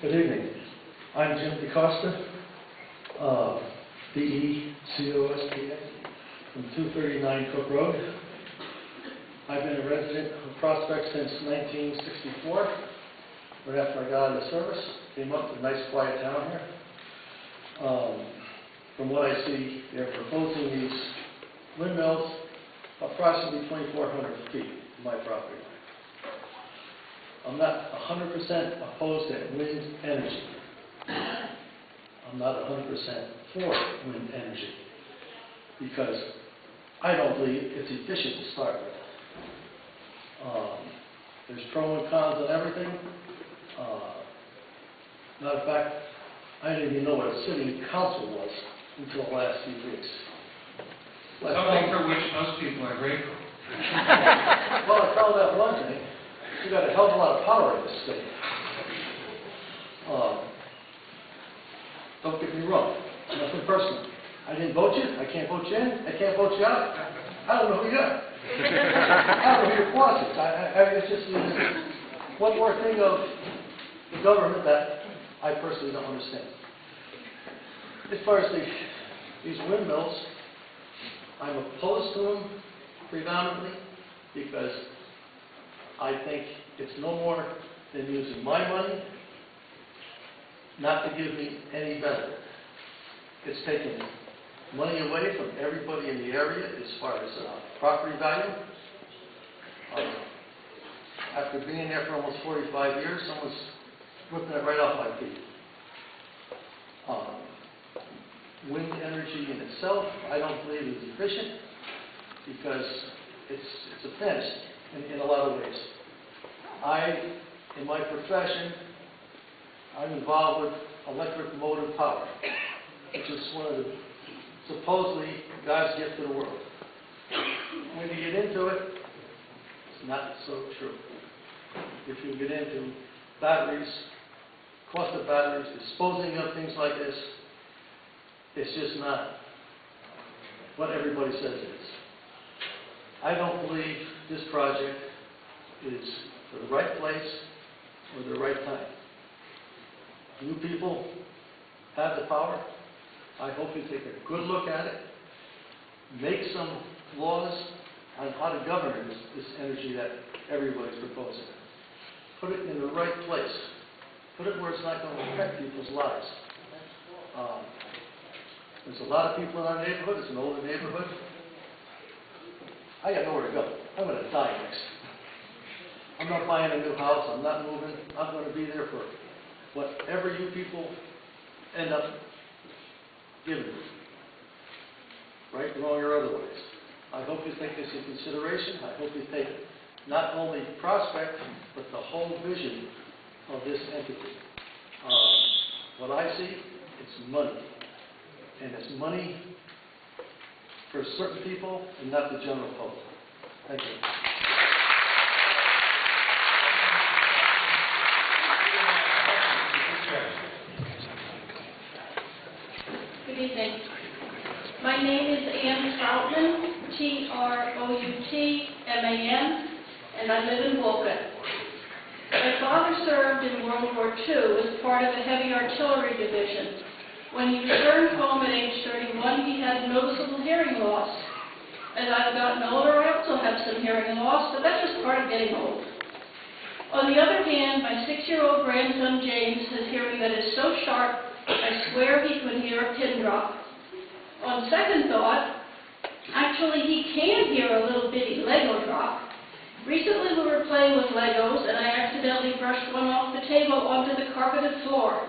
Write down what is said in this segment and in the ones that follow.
Good evening. I'm Jim DeCosta, D-E-C-O-S-T-A, from 239 Cook Road. I've been a resident of Prospect since 1964. Right after I got out of the service, came up to a nice quiet town here. From what I see, they're proposing these windmills approximately 2,400 feet from my property line. I'm not 100% opposed to wind energy. I'm not 100% for wind energy because I don't believe it's efficient to start with. There's pros and cons on everything. Matter of fact, I didn't even know what a sitting council was until the last few weeks. Something for which most people are grateful. Well, I found out one thing. You got a hell of a lot of power in this state. Don't get me wrong. Nothing personal. I didn't vote you. I can't vote you in. I can't vote you out. I don't know who you are. I don't know who your boss is. It's just one more thing of the government that I personally don't understand. As far as these windmills, I'm opposed to them predominantly because I think it's no more than using my money not to give me any benefit. It's taking money away from everybody in the area as far as property value. After being there for almost 45 years, someone's ripping it right off my feet. Wind energy in itself, I don't believe is efficient because it's a fantasy in a lot of ways. In my profession, I'm involved with electric motive power, which is one of the supposedly God's gift to the world. When you get into it, it's not so true. If you get into batteries, cost of batteries, disposing of things like this, it's just not what everybody says it is. I don't believe this project is for the right place or the right time. You people have the power. I hope you take a good look at it. Make some laws on how to govern this energy that everybody's proposing. Put it in the right place. Put it where it's not going to affect people's lives. There's a lot of people in our neighborhood. It's an older neighborhood. I got nowhere to go. I'm going to die next. I'm not buying a new house. I'm not moving. I'm going to be there for whatever you people end up giving me. Right, wrong, or otherwise. I hope you take this into consideration. I hope you take not only Prospect, but the whole vision of this entity. What I see, it's money. And it's money for certain people and not the general public. Thank you. Good evening. My name is Ann Troutman, Troutman, and I live in Wolcott. My father served in World War II as part of the Heavy Artillery Division. When he returned home at age 31, he had noticeable hearing loss. As I've gotten older, I also have some hearing loss, but that's just part of getting old. On the other hand, my 6-year-old grandson James has hearing that is so sharp, I swear he could hear a pin drop. On second thought, actually he can hear a little bitty Lego drop. Recently we were playing with Legos and I accidentally brushed one off the table onto the carpeted floor.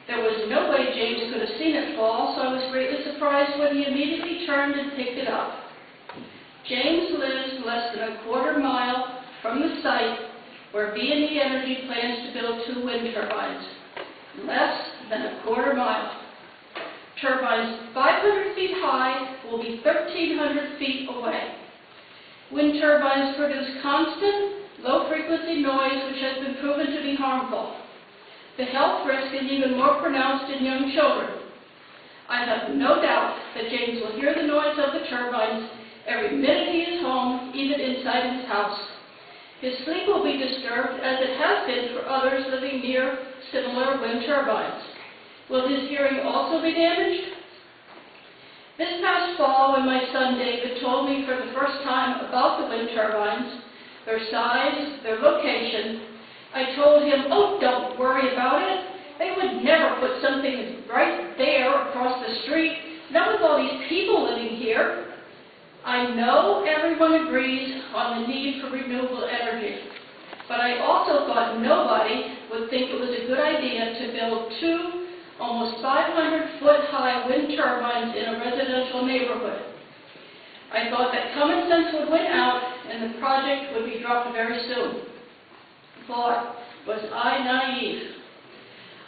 There was no way James could have seen it fall, so I was greatly surprised when he immediately turned and picked it up. James lives less than a quarter mile from the site where B&E Energy plans to build 2 wind turbines. Less than a quarter mile. Turbines 500 feet high will be 1,300 feet away. Wind turbines produce constant, low-frequency noise which has been proven to be harmful. The health risk is even more pronounced in young children. I have no doubt that James will hear the noise of the turbines every minute he is home, even inside his house. His sleep will be disturbed, as it has been for others living near similar wind turbines. Will his hearing also be damaged? This past fall, when my son David told me for the first time about the wind turbines, their size, their location, I told him, "Oh, don't worry about it. They would never put something right there across the street, not with all these people living here." I know everyone agrees on the need for renewable energy, but I also thought nobody would think it was a good idea to build two almost 500-foot-high wind turbines in a residential neighborhood. I thought that common sense would win out and the project would be dropped very soon. Boy, was I naive.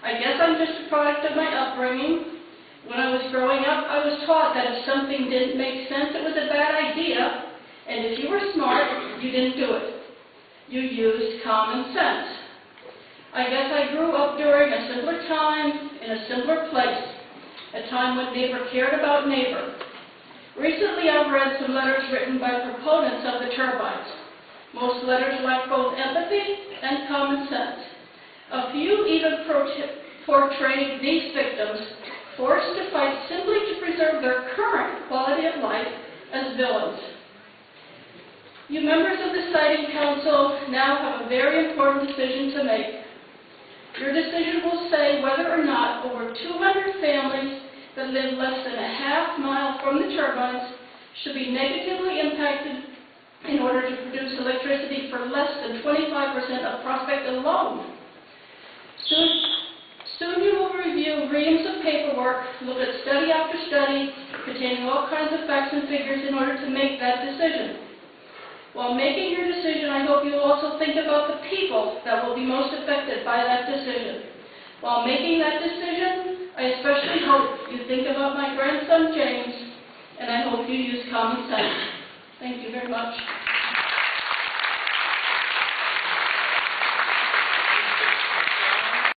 I guess I'm just a product of my upbringing. When I was growing up, I was taught that if something didn't make sense, it was a bad idea, and if you were smart, you didn't do it. You used common sense. I guess I grew up during a simpler time, in a simpler place, a time when neighbor cared about neighbor. Recently, I've read some letters written by proponents of the turbines. Most letters lack both empathy and common sense. A few even portrayed these victims, forced to fight simply to preserve their current quality of life, as villains. You members of the Siting Council now have a very important decision to make. Your decision will say whether or not over 200 families that live less than a half-mile from the turbines should be negatively impacted in order to produce electricity for less than 25% of Prospect alone. Soon you will review reams of paperwork, look at study after study, containing all kinds of facts and figures in order to make that decision. While making your decision, I hope you will also think about the people that will be most affected by that decision. While making that decision, I especially hope you think about my grandson James, and I hope you use common sense. Thank you very much.